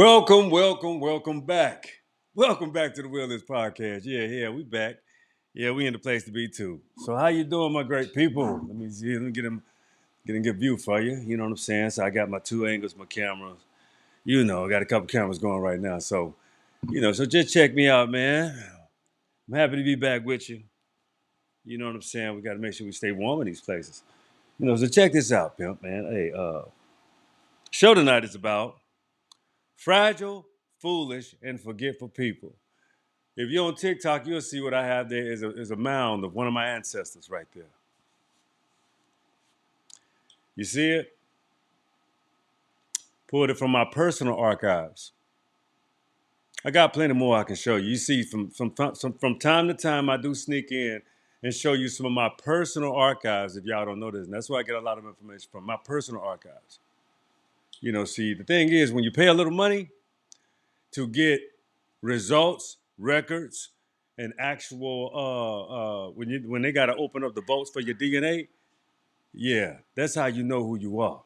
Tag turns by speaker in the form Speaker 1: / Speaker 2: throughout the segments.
Speaker 1: Welcome back. Welcome back to the Wheelers Podcast. Yeah, we back. Yeah, we in the place to be too. So how you doing, my great people? Let me see. Let me get a good view for you. You know what I'm saying? So I got my two angles, my cameras. I got a couple cameras going right now. So, so just check me out, man. I'm happy to be back with you. You know what I'm saying? We got to make sure we stay warm in these places. So check this out, pimp, man. Hey, show tonight is about fragile, foolish, and forgetful people. If you're on TikTok, you'll see what I have there is a mound of one of my ancestors right there. You see it? Pulled it from my personal archives. I got plenty more I can show you. You see, from time to time, I do sneak in and show you some of my personal archives if y'all don't know this. And that's where I get a lot of information from, my personal archives. See, the thing is, when you pay a little money to get results, records, and actual, when they got to open up the vaults for your DNA, yeah, that's how you know who you are.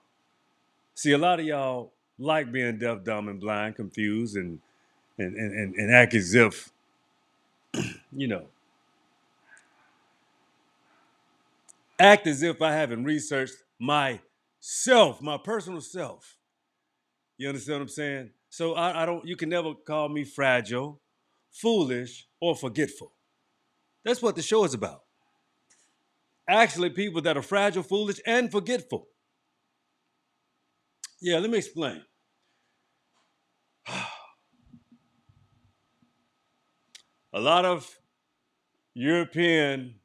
Speaker 1: See, a lot of y'all like being deaf, dumb, and blind, confused, and act as if, you know, act as if I haven't researched myself, my personal self. You understand what I'm saying? So I don't, you can never call me fragile, foolish, or forgetful. That's what the show is about. Actually, people that are fragile, foolish, and forgetful. Yeah, let me explain. A lot of European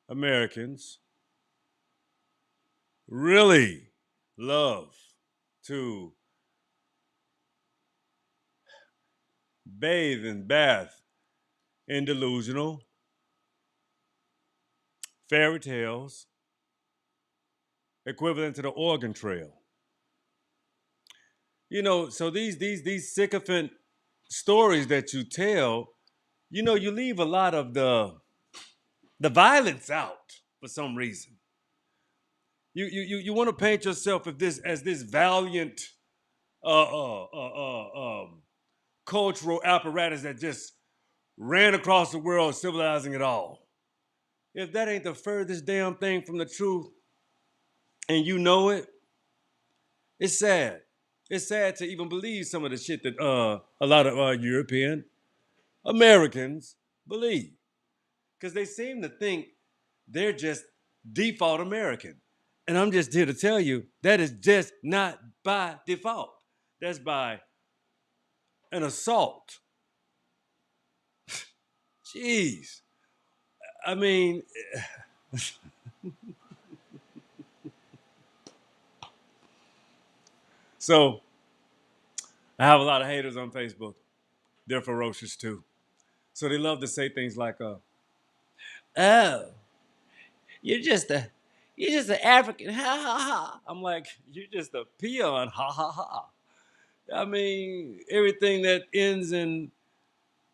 Speaker 1: Americans really love to bathe and bath in delusional fairy tales equivalent to the Oregon Trail. So these sycophant stories that you tell, you leave a lot of the violence out for some reason. You want to paint yourself as this valiant uh, uh, uh, um, cultural apparatus that just ran across the world civilizing it all. If that ain't the furthest damn thing from the truth, and you know it, it's sad. It's sad to even believe some of the shit that a lot of European Americans believe. Because they seem to think they're just default American. And I'm just here to tell you that is just not by default. That's by an assault. Jeez. I mean, so I have a lot of haters on Facebook. They're ferocious too. So they love to say things like, "Oh, you're just a, you're just an African, ha ha ha." I'm like, "You're just a peon, ha ha ha." I mean, everything that ends in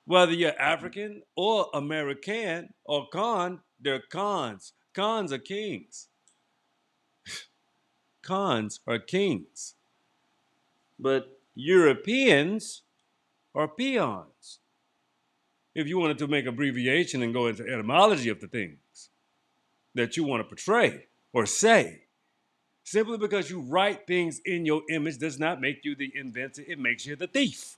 Speaker 1: whether you're African or American or con, they're cons. Cons are kings. Cons are kings. But Europeans are peons. If you wanted to make abbreviation and go into etymology of the things that you want to portray or say, simply because you write things in your image does not make you the inventor, it makes you the thief.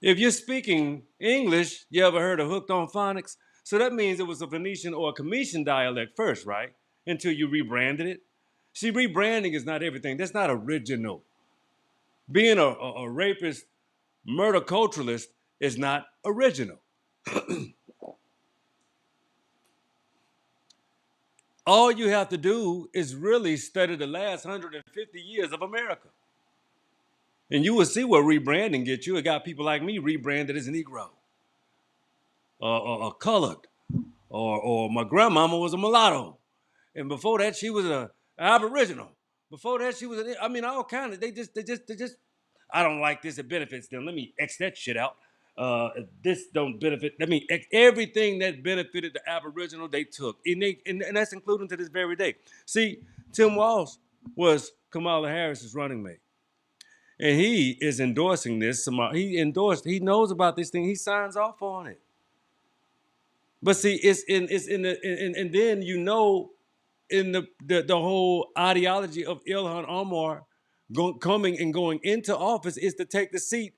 Speaker 1: If you're speaking English, you ever heard of hooked on phonics? So that means it was a Venetian or a Cometian dialect first, right? Until you rebranded it. See, rebranding is not everything. That's not original. Being a rapist, murder culturalist is not original. All you have to do is really study the last 150 years of America. And you will see what rebranding gets you. It got people like me rebranded as a Negro, or colored, or my grandmama was a mulatto. And before that, she was a Aboriginal. Before that, she was, all kind of, they just, I don't like this, it benefits them. Let me X that shit out. This don't benefit. Let me X everything that benefited the Aboriginal, they took. And that's including to this very day. See, Tim Walsh was Kamala Harris' running mate. And he is endorsing this. He knows about this thing. He signs off on it. But see, it's in the, and then in the whole ideology of Ilhan Omar coming and going into office is to take the seat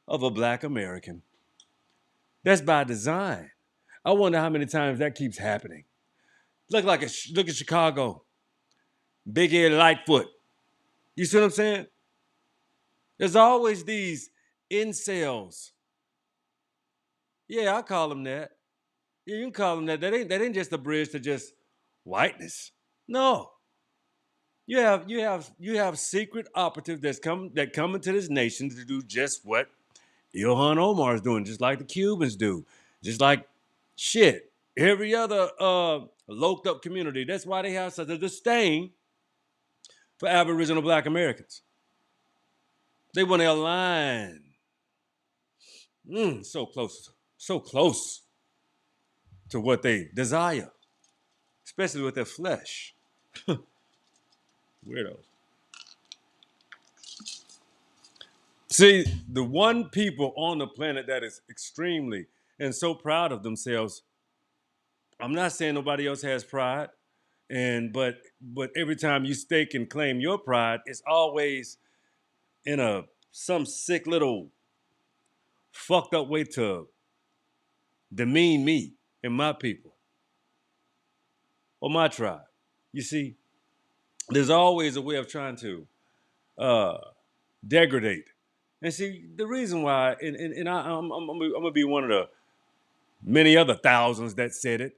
Speaker 1: of a black American. That's by design. I wonder how many times that keeps happening. Look at Chicago, Big Ed Lightfoot. You see what I'm saying? There's always these incels. Yeah, I call them that. Yeah, you can call them that. That ain't just a bridge to just whiteness. No, you have secret operatives that come into this nation to do just what Ilhan Omar is doing, just like the Cubans do, just like shit every other loked up community. That's why they have such a disdain for Aboriginal Black Americans. They want to align so close to what they desire, especially with their flesh. Weirdos. See, the one people on the planet that is extremely and so proud of themselves. I'm not saying nobody else has pride, but every time you stake and claim your pride, it's always in a some sick little fucked up way to demean me and my people or my tribe. You see, there's always a way of trying to uh, degrade. And see, the reason why, I'm gonna be one of the many other thousands that said it,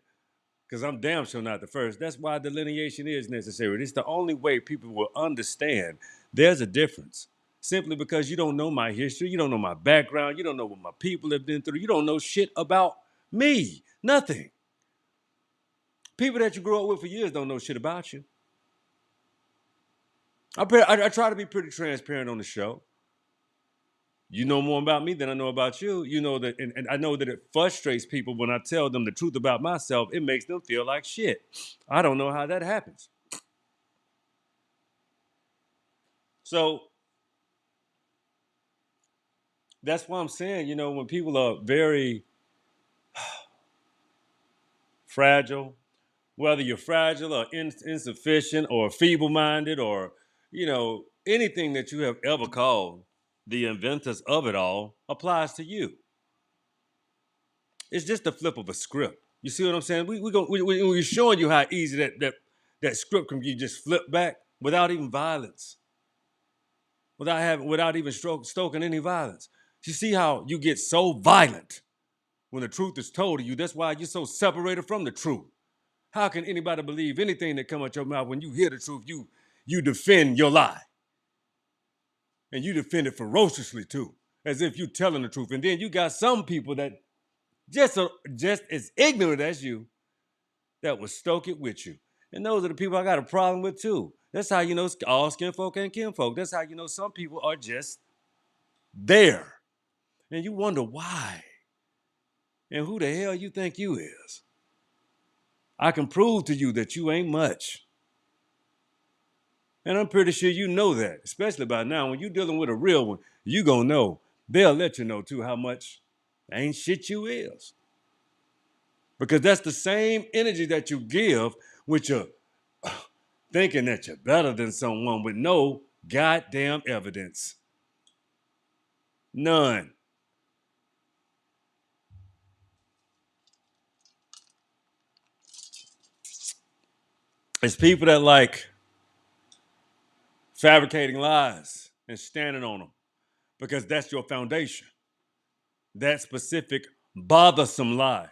Speaker 1: because I'm damn sure not the first. That's why delineation is necessary. It's the only way people will understand there's a difference. Simply because you don't know my history, you don't know my background, you don't know what my people have been through, you don't know shit about me. Nothing. People that you grew up with for years don't know shit about you. I try to be pretty transparent on the show. You know more about me than I know about you. You know that, and I know that it frustrates people when I tell them the truth about myself. It makes them feel like shit. I don't know how that happens. So that's why I'm saying, when people are very fragile, whether you're fragile or insufficient or feeble-minded or, anything that you have ever called the inventors of it all applies to you. It's just the flip of a script. You see what I'm saying? We're showing you how easy that script can be just flipped back without even violence, without even stoking any violence. You see how you get so violent when the truth is told to you. That's why you're so separated from the truth. How can anybody believe anything that comes out your mouth when you hear the truth? You defend your lie, and you defend it ferociously too, as if you're telling the truth. And then you got some people that just as ignorant as you that will stoke it with you. And those are the people I got a problem with too. That's how you know all skin folk and kinfolk. That's how you know some people are just there. And you wonder why. And who the hell you think you is? I can prove to you that you ain't much. And I'm pretty sure you know that, especially by now. When you're dealing with a real one, you gonna know. They'll let you know too how much ain't shit you is. Because that's the same energy that you give with your thinking that you're better than someone with no goddamn evidence. None. It's people that like fabricating lies and standing on them because that's your foundation. That specific bothersome lie.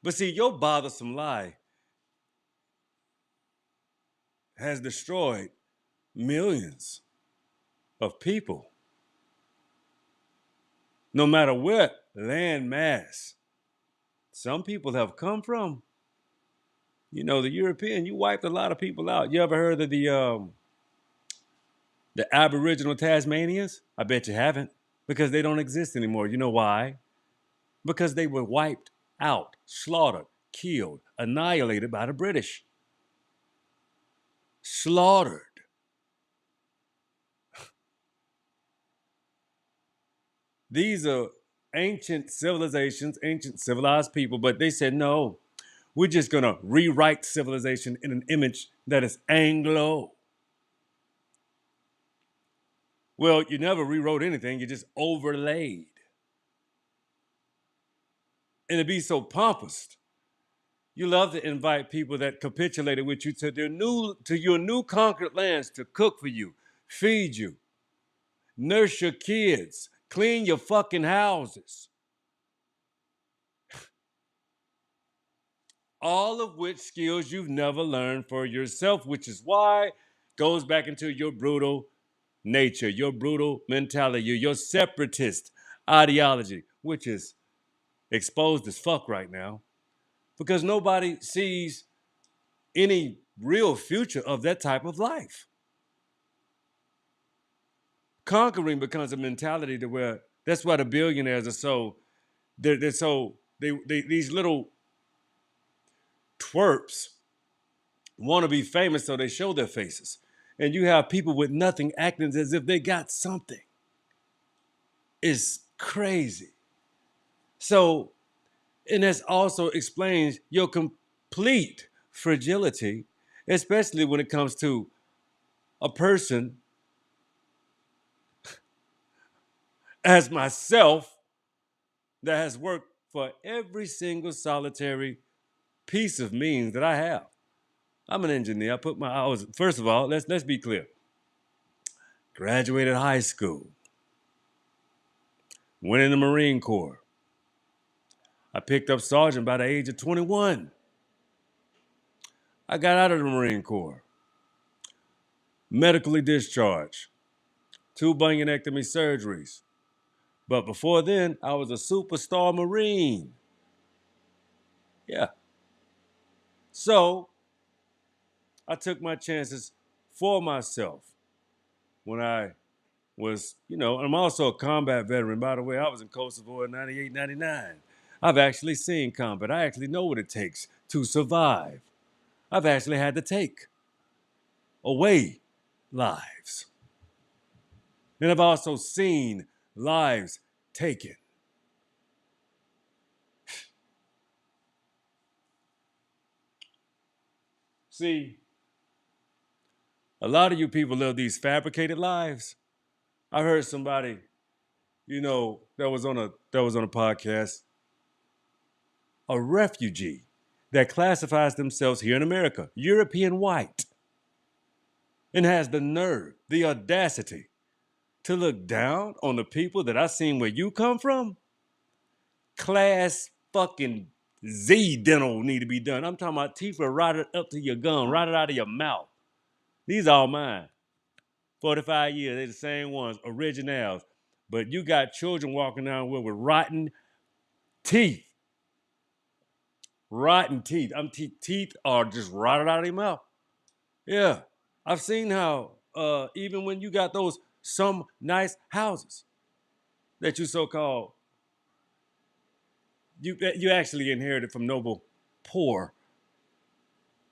Speaker 1: But see, your bothersome lie has destroyed millions of people, no matter what land mass some people have come from. The European, you wiped a lot of people out. You ever heard of the Aboriginal Tasmanians? I bet you haven't, because they don't exist anymore. You know why? Because they were wiped out, slaughtered, killed, annihilated by the British. Slaughtered. These are ancient civilizations, ancient civilized people, but they said, no, we're just going to rewrite civilization in an image that is Anglo. Well, you never rewrote anything, you just overlaid. And to be so pompous, you love to invite people that capitulated with you to your new conquered lands to cook for you, feed you, nurse your kids, clean your fucking houses. All of which skills you've never learned for yourself, which is why goes back into your brutal nature, your brutal mentality, your separatist ideology, which is exposed as fuck right now because nobody sees any real future of that type of life. Conquering becomes a mentality to where that's why the billionaires are so they're so they these little twerps want to be famous so they show their faces. And you have people with nothing acting as if they got something. It's crazy. So, and this also explains your complete fragility, especially when it comes to a person as myself that has worked for every single solitary piece of means that I have. I'm an engineer. I was first of all, let's be clear. Graduated high school, went in the Marine Corps. I picked up sergeant by the age of 21. I got out of the Marine Corps, medically discharged, 2 bunionectomy surgeries. But before then, I was a superstar Marine. Yeah. So I took my chances for myself when I was, I'm also a combat veteran. By the way, I was in Kosovo in 98, 99. I've actually seen combat. I actually know what it takes to survive. I've actually had to take away lives. And I've also seen lives taken. See, a lot of you people live these fabricated lives. I heard somebody, that was on a podcast, a refugee that classifies themselves here in America, European white, and has the nerve, the audacity to look down on the people that I seen where you come from. Class fucking Z dental need to be done. I'm talking about teeth are rotted up to your gum, rotted out of your mouth. These are all mine. 45 years, they're the same ones, originals. But you got children walking down with rotten teeth. Rotten teeth. Teeth are just rotted out of your mouth. Yeah. I've seen how even when you got those some nice houses that you so-called you actually inherited from noble poor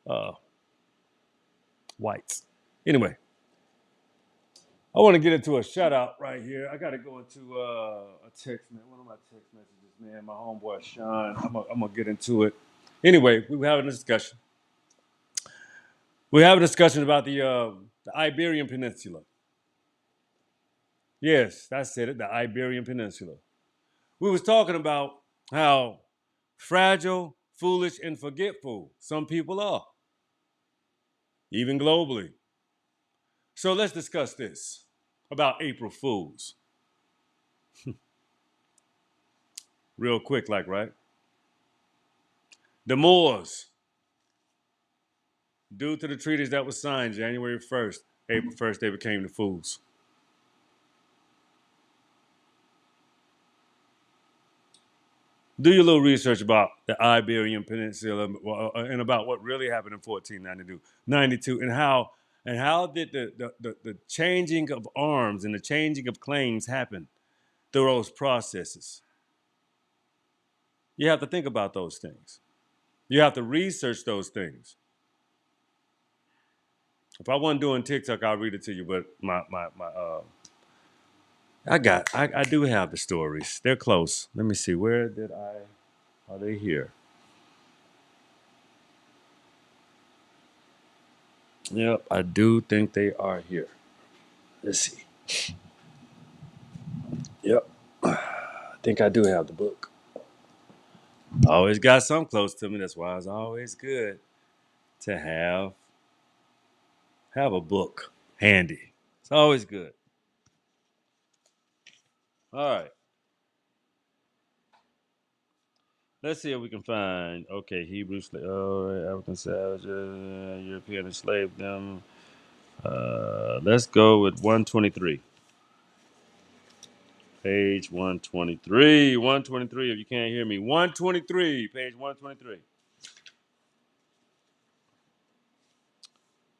Speaker 1: uh, whites. Anyway, I want to get into a shout out right here. I got to go into a text, man. One of my text messages, man. My homeboy Sean. I'm gonna get into it. Anyway, we were having a discussion. We have a discussion about the Iberian Peninsula. Yes, I said it. The Iberian Peninsula. We was talking about how fragile, foolish, and forgetful some people are, even globally. So let's discuss this about April Fools. Real quick, like, right? The Moors, due to the treaties that was signed January 1st, April 1st, they became the fools. Do your little research about the Iberian Peninsula and about what really happened in 1492, 92, and how did the changing of arms and the changing of claims happen through those processes. You have to think about those things. You have to research those things. If I wasn't doing TikTok, I'll read it to you, but I do have the stories. They're close. Let me see. Where did I? Are they here? Yep, I do think they are here. Let's see. Yep, I think I do have the book. I always got some close to me. That's why it's always good to have a book handy. It's always good. All right. Let's see if we can find. Okay, Hebrew slave, African savages, European enslaved them. Let's go with 123. Page 123. 123. If you can't hear me, 123. Page 123.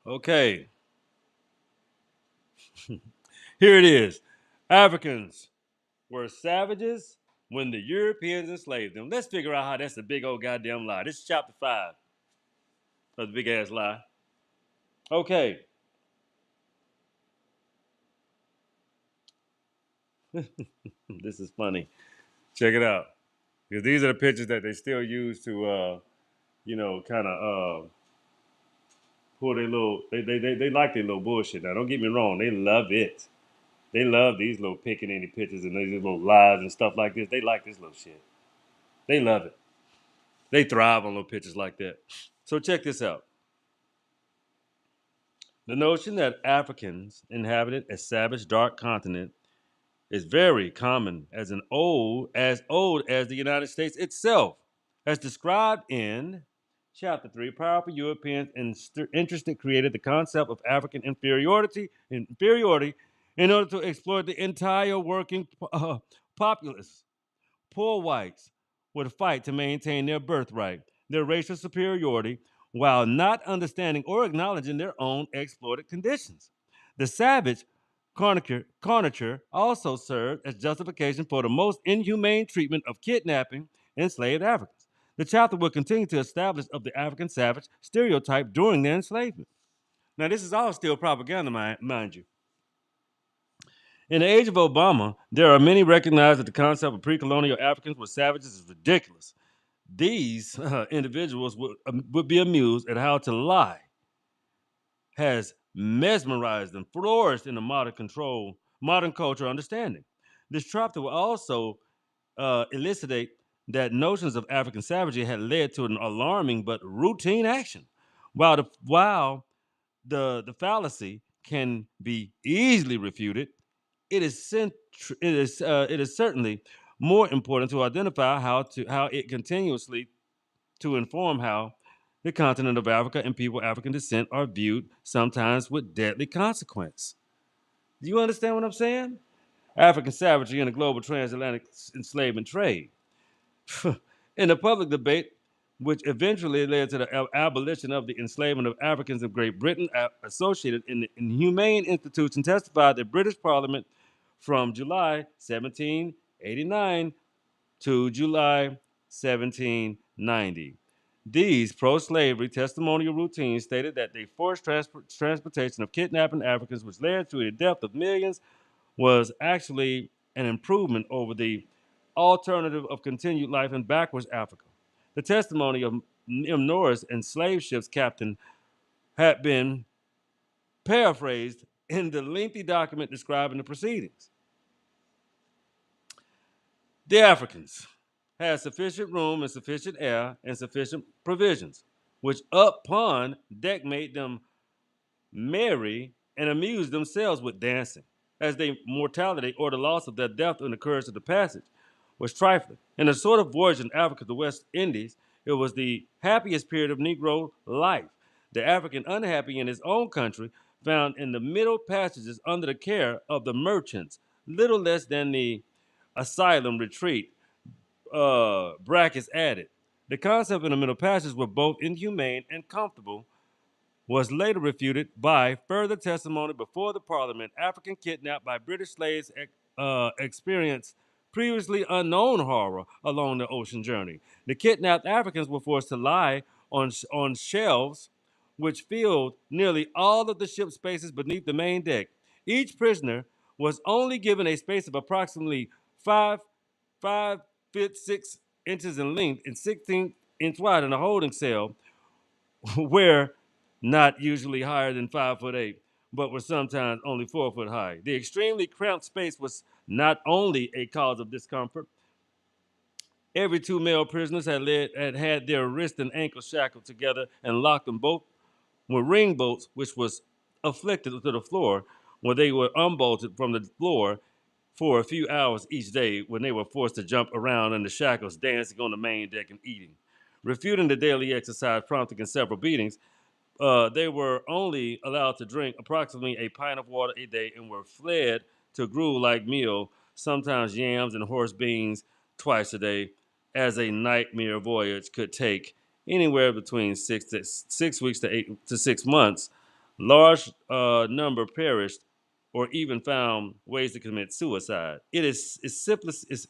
Speaker 1: Okay, here it is. Africans were savages when the Europeans enslaved them. Let's figure out how that's a big old goddamn lie. This is chapter 5 of the big ass lie. Okay. This is funny. Check it out. Because these are the pictures that they still use to, kind of pull their little, they like their little bullshit. Now, don't get me wrong. They love it. They love these little pickaninny pictures and these little lies and stuff like this. They like this little shit. They love it. They thrive on little pictures like that. So check this out. The notion that Africans inhabited a savage dark continent is very common as old as the United States itself, as described in chapter 3. Powerful Europeans interested created the concept of African inferiority in order to exploit the entire working populace. Poor whites would fight to maintain their birthright, their racial superiority, while not understanding or acknowledging their own exploited conditions. The savage carniture also served as justification for the most inhumane treatment of kidnapping enslaved Africans. The chapter will continue to establish of the African savage stereotype during their enslavement. Now, this is all still propaganda, mind you. In the age of Obama, there are many recognize that the concept of pre-colonial Africans were savages is ridiculous. These individuals would be amused at how to lie has mesmerized and flourished in the modern culture understanding. This chapter will also elucidate that notions of African savagery had led to an alarming but routine action. While the fallacy can be easily refuted, it is certainly more important to identify how it continuously to inform how the continent of Africa and people of African descent are viewed, sometimes with deadly consequence. Do you understand what I'm saying? African savagery in the global transatlantic enslavement trade. In the public debate, which eventually led to the abolition of the enslavement of Africans in Great Britain, associated in the Inhumane Institution testified that British Parliament from July 1789 to July 1790. These pro slavery testimonial routines stated that the forced transportation of kidnapping Africans, which led to the death of millions, was actually an improvement over the alternative of continued life in backwards Africa. The testimony of M. Norris and slave ships captain had been paraphrased in the lengthy document describing the proceedings. The Africans had sufficient room and sufficient air and sufficient provisions, which upon deck made them merry and amuse themselves with dancing, as their mortality or the loss of their death in the course of the passage was trifling. In a sort of voyage in Africa to the West Indies, it was the happiest period of Negro life. The African unhappy in his own country found in the middle passages under the care of the merchants, little less than the asylum retreat, brackets added. The concept in the middle passages were both inhumane and comfortable was later refuted by further testimony before the Parliament. African kidnapped by British slaves experienced previously unknown horror along the ocean journey. The kidnapped Africans were forced to lie on shelves which filled nearly all of the ship's spaces beneath the main deck. Each prisoner was only given a space of approximately 5 feet 6 inches in length and 16 inches wide in a holding cell, where not usually higher than 5 foot 8, but were sometimes only 4 foot high. The extremely cramped space was not only a cause of discomfort. Every two male prisoners had their wrists and ankles shackled together and locked them both with ring bolts, which was afflicted to the floor, where they were unbolted from the floor for a few hours each day when they were forced to jump around in the shackles, dancing on the main deck and eating. Refuting the daily exercise, prompting several beatings, they were only allowed to drink approximately a pint of water a day and were fed to gruel like meal, sometimes yams and horse beans twice a day, as a nightmare voyage could take anywhere between 6 weeks to 8 to 6 months. Large number perished or even found ways to commit suicide. It is simplistic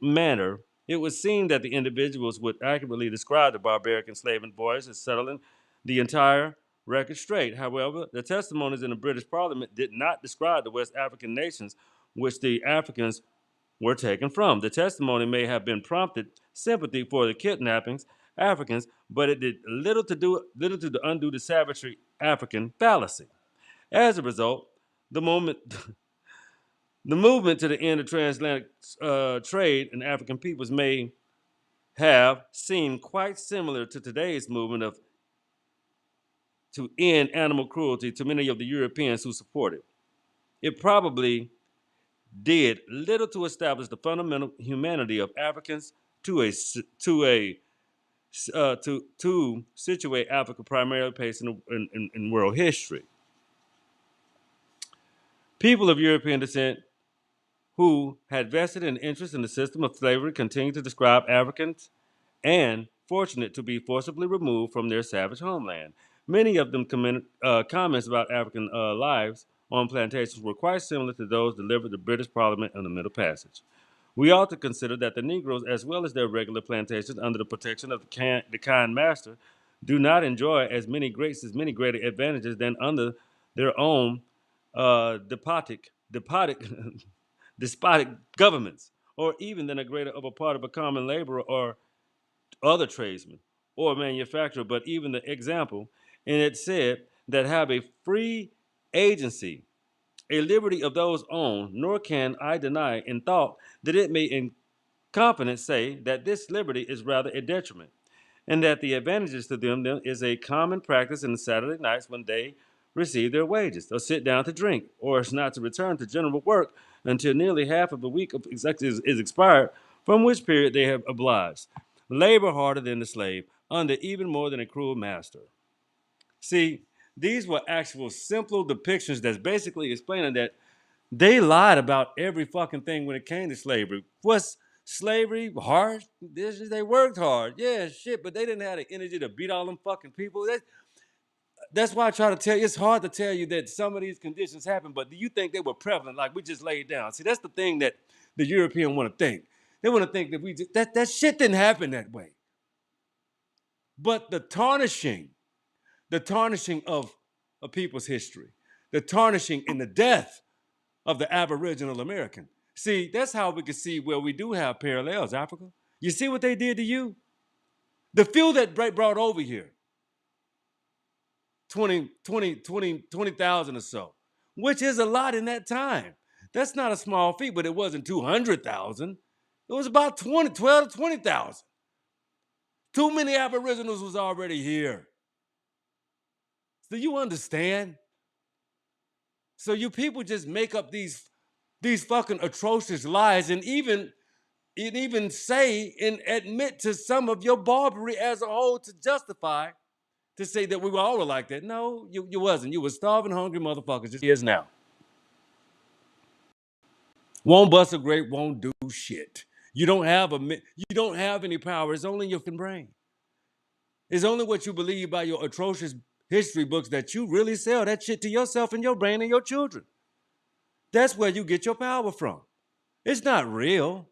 Speaker 1: manner. It would seem that the individuals would accurately describe the barbaric enslavement voyage as settling the entire record straight. However, the testimonies in the British Parliament did not describe the West African nations which the Africans were taken from. The testimony may have been prompted sympathy for the kidnappings Africans, but it did little to undo the savagery African fallacy. As a result, the moment the movement to the end of transatlantic trade in African peoples may have seemed quite similar to today's movement of to end animal cruelty to many of the Europeans who support it. It probably did little to establish the fundamental humanity of Africans to a to situate Africa primarily based in world history. People of European descent who had vested an interest in the system of slavery continue to describe Africans and fortunate to be forcibly removed from their savage homeland. Many of them comments about African lives on plantations were quite similar to those delivered to British Parliament in the Middle Passage. We ought to consider that the Negroes, as well as their regular plantations under the protection of the kind master, do not enjoy as many greater advantages than under their own despotic governments, or even than a greater of a part of a common laborer or other tradesmen or manufacturer, but even the example, and it said that have a free agency, a liberty of those own, nor can I deny in thought that it may in confidence say that this liberty is rather a detriment, and that the advantages to them is a common practice in the Saturday nights when they receive their wages, or sit down to drink, or is not to return to general work until nearly half of the week is expired, from which period they have obliged. Labor harder than the slave, under even more than a cruel master. See, these were actual simple depictions that's basically explaining that they lied about every fucking thing when it came to slavery. Was slavery hard? They worked hard. Yeah, shit, but they didn't have the energy to beat all them fucking people. That's why I try to tell you, it's hard to tell you that some of these conditions happen, but do you think they were prevalent like we just laid down? See, that's the thing that the European want to think. They want to think that that shit didn't happen that way. But the tarnishing of a people's history, the tarnishing and the death of the Aboriginal American. See, that's how we can see where we do have parallels, Africa. You see what they did to you? The few that brought over here, 20,000 or so, which is a lot in that time. That's not a small feat, but it wasn't 200,000. It was about 12 to 20,000. Too many Aboriginals was already here. Do you understand? So you people just make up these fucking atrocious lies and even say and admit to some of your barbarity as a whole to justify to say that we were all like that. No, you wasn't. You were starving, hungry motherfuckers. Just is now. Won't bust a grape, won't do shit. You don't have any power. It's only in your brain. It's only what you believe by your atrocious history books that you really sell that shit to yourself and your brain and your children. That's where you get your power from. It's not real.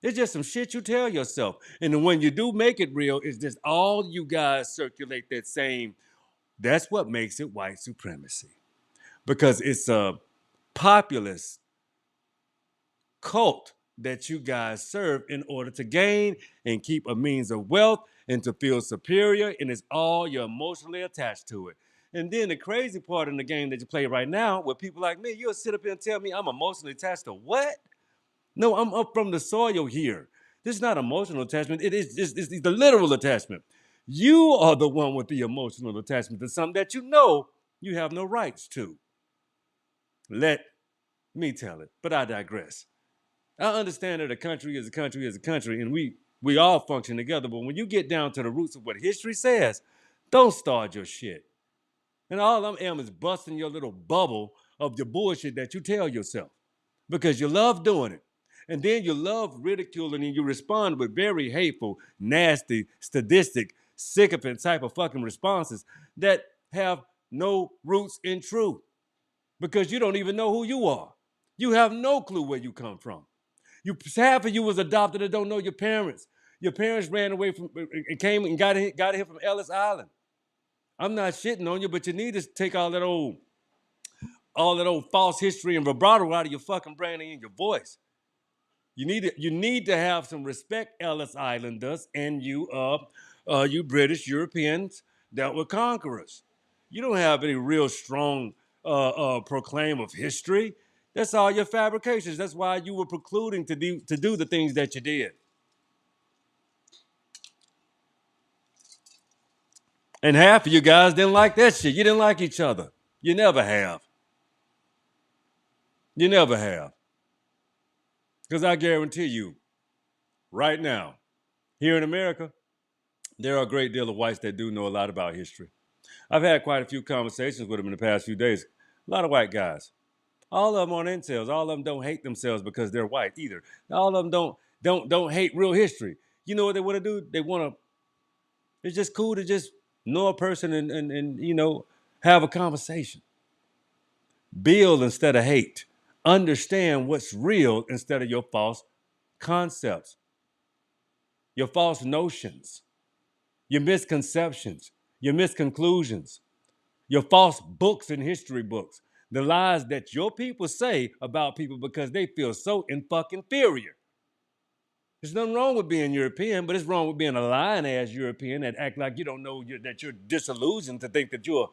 Speaker 1: It's just some shit you tell yourself. And then when you do make it real, it's just all you guys circulate that same, that's what makes it white supremacy. because it's a populist cult that you guys serve in order to gain and keep a means of wealth and to feel superior, and it's all you're emotionally attached to it. And then the crazy part in the game that you play right now, with people like me, you'll sit up here and tell me I'm emotionally attached to what? No, I'm up from the soil here. This is not emotional attachment. It's the literal attachment. You are the one with the emotional attachment to something that you know you have no rights to. Let me tell it, but I digress. I understand that a country is a country is a country, and we all function together. But when you get down to the roots of what history says, don't start your shit. And all I am is busting your little bubble of your bullshit that you tell yourself because you love doing it. And then you love ridiculing and you respond with very hateful, nasty, sadistic, sycophant type of fucking responses that have no roots in truth because you don't even know who you are. You have no clue where you come from. Half of you was adopted and don't know your parents. Your parents ran away from and came and got here from Ellis Island. I'm not shitting on you, but you need to take all that old false history and vibrato out of your fucking brain and in your voice. You need to have some respect, Ellis Islanders, and you British Europeans that were conquerors. You don't have any real strong proclaim of history. That's all your fabrications. That's why you were precluding to do the things that you did. And half of you guys didn't like that shit. You didn't like each other. You never have. You never have. Because I guarantee you, right now, here in America, there are a great deal of whites that do know a lot about history. I've had quite a few conversations with them in the past few days. A lot of white guys. All of them on incels. All of them don't hate themselves because they're white either. All of them don't hate real history. You know what they want to do? They want to. It's just cool to just know a person and have a conversation. Build instead of hate. Understand what's real instead of your false concepts, your false notions, your misconceptions, your misconclusions, your false books and history books, the lies that your people say about people because they feel so fucking inferior. There's nothing wrong with being European, but it's wrong with being a lying ass European that act like you don't know that you're disillusioned to think that you're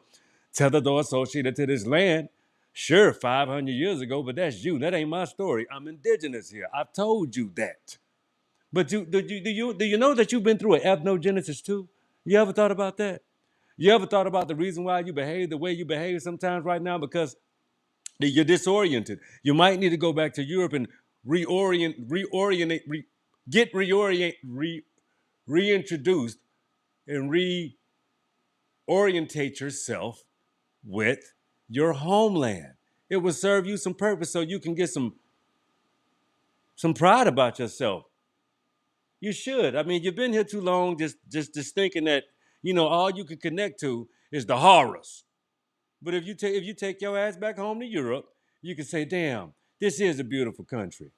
Speaker 1: tethered or associated to this land. Sure, 500 years ago, but that's you. That ain't my story. I'm indigenous here. I've told you that. But do you know that you've been through an ethnogenesis too? You ever thought about that? You ever thought about the reason why you behave the way you behave sometimes right now? Because you're disoriented. You might need to go back to Europe and reintroduced and reorientate yourself with your homeland. It will serve you some purpose so you can get some pride about yourself. You should. I mean, you've been here too long just thinking that, all you can connect to is the horrors. But if you take your ass back home to Europe, you can say, damn, this is a beautiful country.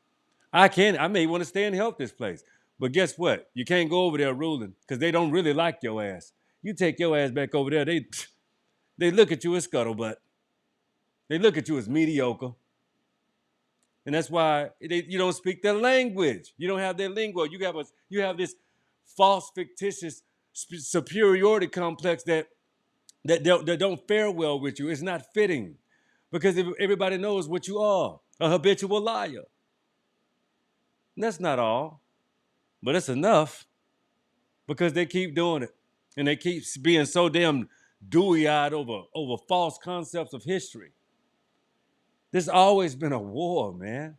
Speaker 1: I may want to stay and help this place. But guess what? You can't go over there ruling because they don't really like your ass. You take your ass back over there, they look at you as scuttlebutt. They look at you as mediocre. And that's why you don't speak their language. You don't have their lingo. You have this false, fictitious superiority complex that don't fare well with you. It's not fitting because everybody knows what you are, a habitual liar. And that's not all, but it's enough because they keep doing it. And they keep being so damn dewy-eyed over false concepts of history. There's always been a war, man.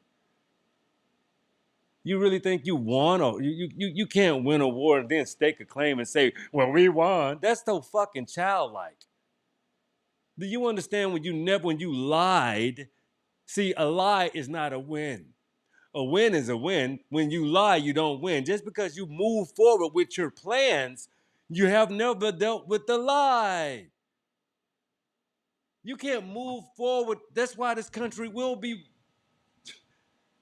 Speaker 1: You really think you won, or you can't win a war and then stake a claim and say, well, we won. That's so fucking childlike. Do you understand when you lied? See, a lie is not a win. A win is a win. When you lie, you don't win. Just because you move forward with your plans, you have never dealt with the lie. You can't move forward. That's why this country will be.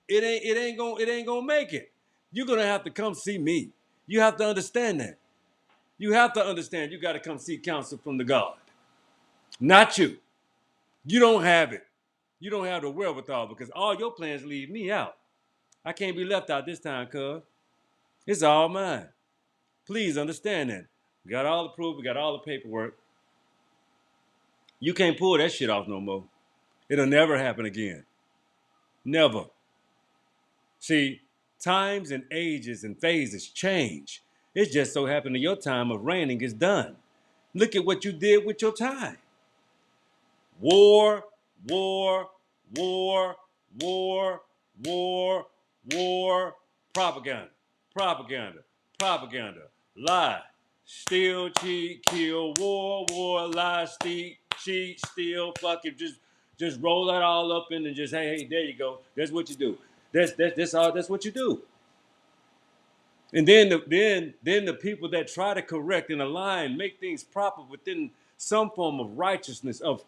Speaker 1: It ain't gonna make it. You're gonna have to come see me. You have to understand that. You have to understand you got to come seek counsel from the God, not you. You don't have it. You don't have the wherewithal because all your plans leave me out. I can't be left out this time, cuz. It's all mine. Please understand that. We got all the proof, we got all the paperwork. You can't pull that shit off no more. It'll never happen again. Never. See, times and ages and phases change. It just so happened that your time of reigning is done. Look at what you did with your time. War, war, war, war, war, war, propaganda, propaganda, propaganda, lie, steal, cheat, kill, war, lie, cheat, steal, fucking just roll that all up in and just hey, there you go. That's what you do. That's all. That's what you do. And then the people that try to correct and align, make things proper within some form of righteousness, of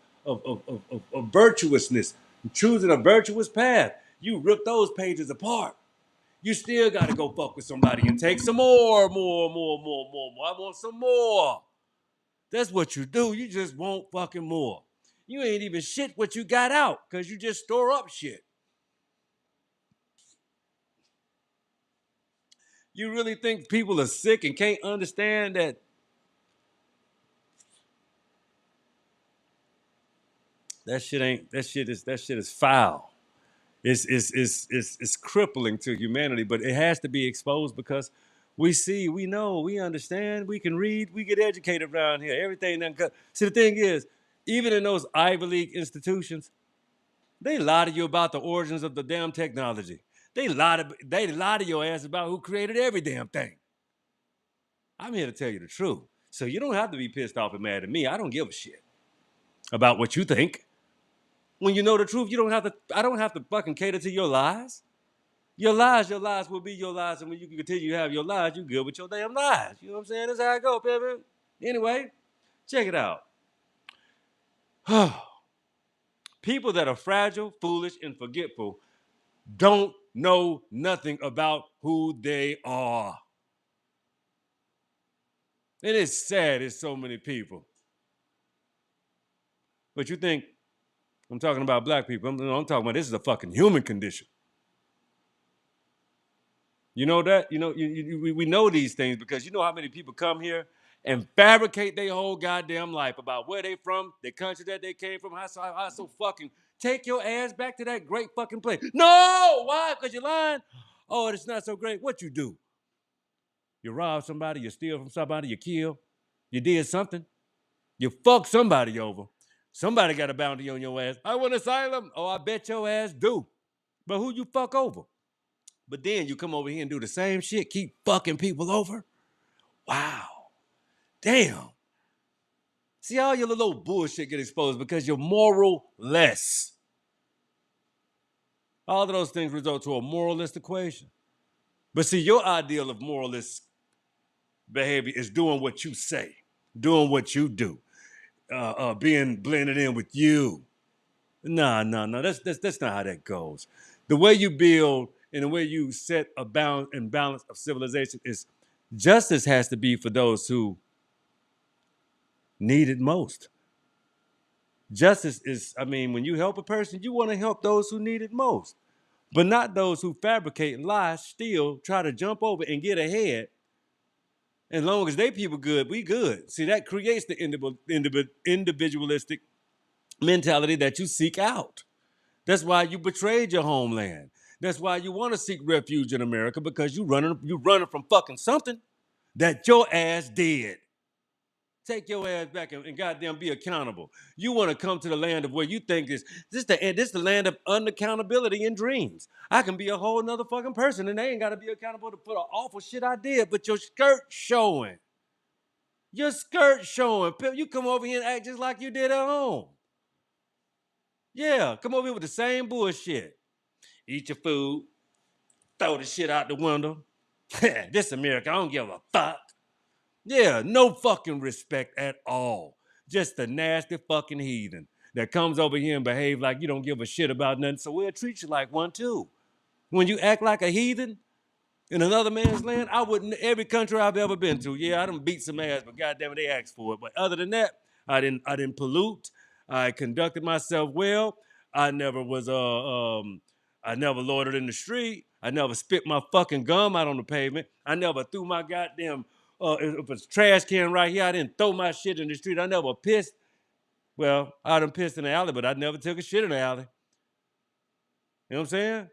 Speaker 1: virtuousness, choosing a virtuous path. You rip those pages apart. You still got to go fuck with somebody and take some more. I want some more. That's what you do. You just want fucking more. You ain't even shit what you got out because you just store up shit. You really think people are sick and can't understand that shit is foul. It's crippling to humanity, but it has to be exposed because we see, we know, we understand, we can read, we get educated around here. Everything done cut. See, the thing is, even in those Ivy League institutions, they lie to you about the origins of the damn technology. They lie to your ass about who created every damn thing. I'm here to tell you the truth. So you don't have to be pissed off and mad at me. I don't give a shit about what you think. When you know the truth, you don't have to. I don't have to fucking cater to your lies. Your lies will be your lies, and when you can continue to have your lies, you good with your damn lies. You know what I'm saying? That's how I go, baby. Anyway, check it out. People that are fragile, foolish, and forgetful don't know nothing about who they are. It is sad. It's so many people. But you think I'm talking about black people? I'm talking about this is a fucking human condition. You know that? You know, we know these things because you know how many people come here and fabricate their whole goddamn life about where they from, the country that they came from, how so fucking take your ass back to that great fucking place. No! Why? Because you're lying? Oh, it's not so great. What you do? You rob somebody, you steal from somebody, you kill, you did something, you fuck somebody over. Somebody got a bounty on your ass. I want asylum. Oh, I bet your ass do. But who you fuck over? But then you come over here and do the same shit, keep fucking people over. Wow. Damn. See, all your little bullshit get exposed because you're moral less. All of those things result to a moralist equation. But see, your ideal of moralist behavior is doing what you say, doing what you do, being blended in with you. No. That's not how that goes. The way you build and the way you set a balance and balance of civilization is justice has to be for those who need it most. Justice is, I mean, when you help a person, you want to help those who need it most, but not those who fabricate, lie, steal, try to jump over and get ahead. As long as they people good, we good. See, that creates the individualistic mentality that you seek out. That's why you betrayed your homeland. That's why you want to seek refuge in America because you running from fucking something that your ass did. Take your ass back and goddamn be accountable. You want to come to the land of where you think this the land of unaccountability and dreams. I can be a whole nother fucking person and they ain't got to be accountable for the awful shit I did, but your skirt showing. Your skirt showing. You come over here and act just like you did at home. Yeah, come over here with the same bullshit. Eat your food, throw the shit out the window. This America, I don't give a fuck. Yeah, no fucking respect at all. Just a nasty fucking heathen that comes over here and behave like you don't give a shit about nothing, so we'll treat you like one too. When you act like a heathen in another man's land, I wouldn't, every country I've ever been to, yeah, I done beat some ass, but goddamn it, they asked for it. But other than that, I didn't pollute. I conducted myself well. I never was I never loitered in the street. I never spit my fucking gum out on the pavement. I never threw my goddamn if it's a trash can right here, I didn't throw my shit in the street. I never pissed. Well, I done pissed in the alley, but I never took a shit in the alley. You know what I'm saying?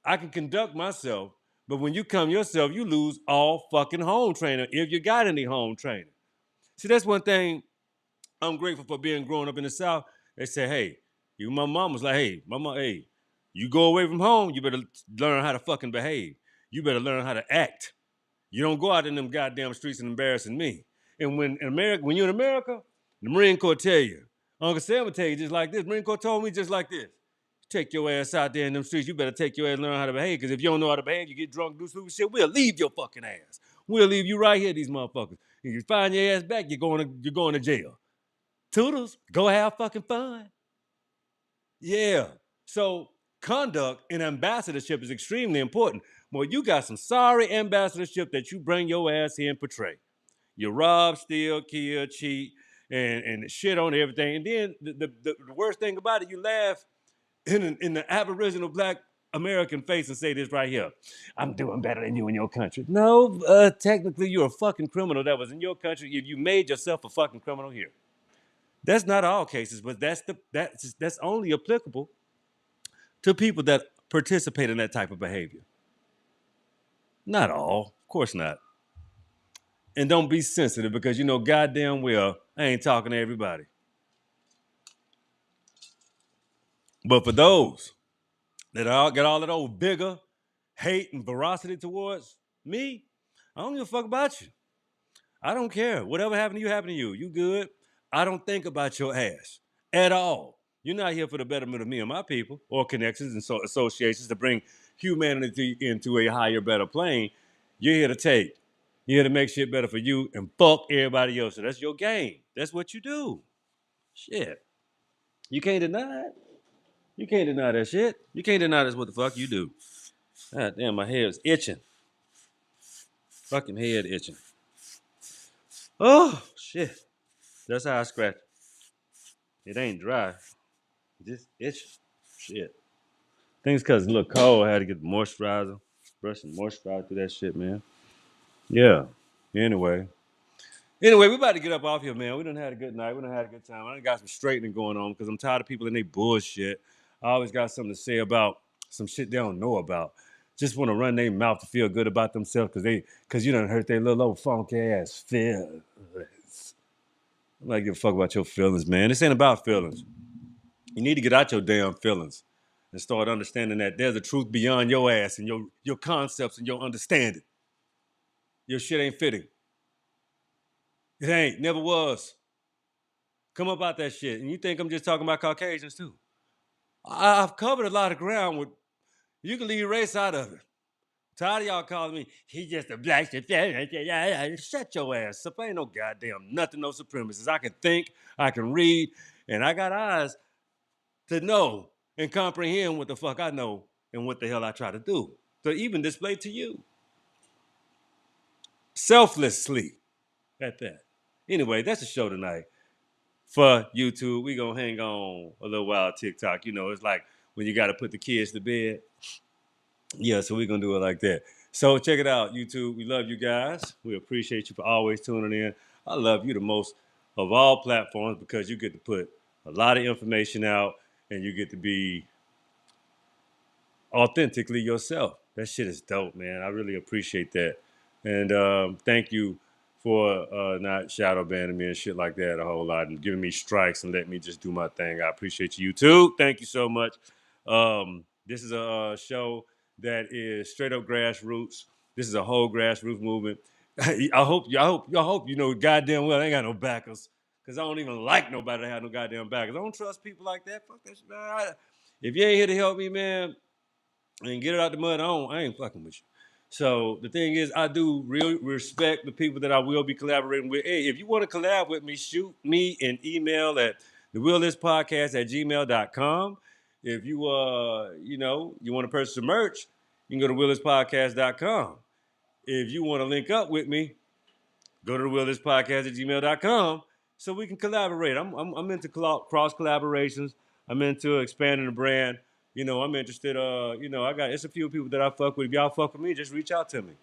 Speaker 1: I can conduct myself, but when you come yourself, you lose all fucking home training if you got any home training. See, that's one thing I'm grateful for being growing up in the South. They say, hey, you my mom was like, hey, mama, hey, you go away from home, you better learn how to fucking behave. You better learn how to act. You don't go out in them goddamn streets and embarrassing me. And when you're in America, the Marine Corps tell you, Uncle Sam will tell you just like this. Marine Corps told me just like this. Take your ass out there in them streets. You better take your ass and learn how to behave. Because if you don't know how to behave, you get drunk, do stupid shit, we'll leave your fucking ass. We'll leave you right here, these motherfuckers. If you find your ass back, you're going to jail. Toodles, go have fucking fun. Yeah. So conduct and ambassadorship is extremely important. Well, you got some sorry ambassadorship that you bring your ass here and portray. You rob, steal, kill, cheat, and shit on everything. And then the worst thing about it, you laugh in the Aboriginal Black American face and say this right here. I'm doing better than you in your country. No, technically you're a fucking criminal that was in your country if you made yourself a fucking criminal here. That's not all cases, but that's only applicable to people that participate in that type of behavior. Not all, of course not. And don't be sensitive because you know goddamn well I ain't talking to everybody. But for those that all got all that old vigor, hate, and ferocity towards me, I don't give a fuck about you. I don't care. Whatever happened to you, happened to you. You good? I don't think about your ass at all. You're not here for the betterment of me and my people or connections and associations to bring humanity into a higher, better plane. You're here to take. You're here to make shit better for you and fuck everybody else. So that's your game. That's what you do. Shit. You can't deny it. You can't deny that shit. You can't deny that's what the fuck you do. God damn, my head is itching. Fucking head itching. Oh, shit. That's how I scratch. It ain't dry. Just itching. Shit. I think it's because it's a little cold. I had to get the moisturizer. Brush some moisturizer through that shit, man. Yeah. Anyway. Anyway, we about to get up off here, man. We done had a good night. We done had a good time. I done got some straightening going on because I'm tired of people and they bullshit. I always got something to say about some shit they don't know about. Just want to run their mouth to feel good about themselves because you done hurt their little old funky ass feelings. I'm like, give a fuck about your feelings, man. This ain't about feelings. You need to get out your damn feelings and start understanding that there's a truth beyond your ass and your concepts and your understanding. Your shit ain't fitting. It ain't. Never was. Come up out that shit. And you think I'm just talking about Caucasians too. I've covered a lot of ground with, you can leave race out of it. Tired of y'all calling me, he just a black shit. Shut your ass up. I ain't no goddamn nothing, no supremacists. I can think, I can read, and I got eyes to know and comprehend what the fuck I know and what the hell I try to do. So even display to you. Selflessly at that. Anyway, that's the show tonight. For YouTube, we gonna hang on a little while TikTok. You know, it's like when you gotta put the kids to bed. Yeah, so we're gonna do it like that. So check it out, YouTube. We love you guys. We appreciate you for always tuning in. I love you the most of all platforms because you get to put a lot of information out and you get to be authentically yourself. That shit is dope, man. I really appreciate that. And thank you for not shadow banning me and shit like that a whole lot and giving me strikes and letting me just do my thing. I appreciate you too. Thank you so much. This is a show that is straight up grassroots. This is a whole grassroots movement. I hope you know goddamn well I ain't got no backers. Cause I don't even like nobody that have no goddamn backers. I don't trust people like that. Fuck that shit, man. If you ain't here to help me, man, and get it out the mud, I ain't fucking with you. So the thing is, I do real respect the people that I will be collaborating with. Hey, if you want to collab with me, shoot me an email at thewilllistpodcast@gmail.com. If you you want to purchase some merch, you can go to willlistpodcast.com. If you want to link up with me, go to thewilllistpodcast@gmail.com. so we can collaborate. I'm into cross collaborations. I'm into expanding the brand. I'm interested. I got it's a few people that I fuck with. If y'all fuck with me, just reach out to me.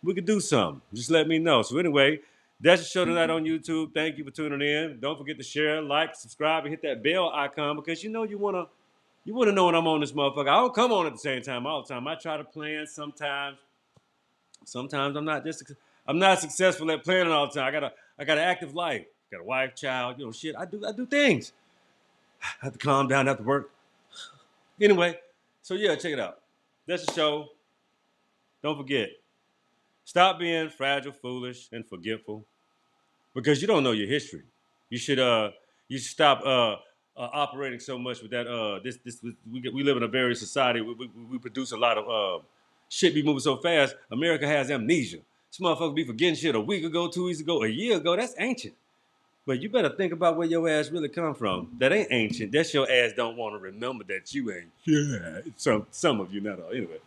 Speaker 1: We could do something. Just let me know. So anyway, that's the show tonight on YouTube. Thank you for tuning in. Don't forget to share, like, subscribe, and hit that bell icon because you wanna know when I'm on this motherfucker. I don't come on at the same time all the time. I try to plan sometimes. Sometimes I'm not successful at planning all the time. I got an active life. Got a wife, child, shit. I do things. I have to calm down after work. Anyway, so yeah, check it out. That's the show. Don't forget. Stop being fragile, foolish, and forgetful because you don't know your history. You should stop operating so much with that this we live in a very society we produce a lot of shit be moving so fast. America has amnesia. This motherfucker be forgetting shit a week ago, 2 weeks ago, a year ago. That's ancient. But you better think about where your ass really come from. That ain't ancient. That's your ass don't want to remember that you ain't. Yeah. Some of you not all. Anyway,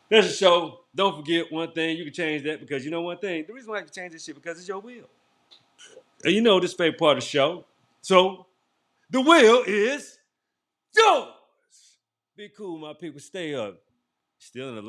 Speaker 1: that's a show. Don't forget one thing. You can change that because you know one thing. The reason why I can change this shit because it's your will. And you know this favorite part of the show. So the will is yours. Be cool, my people. Stay up. Still in the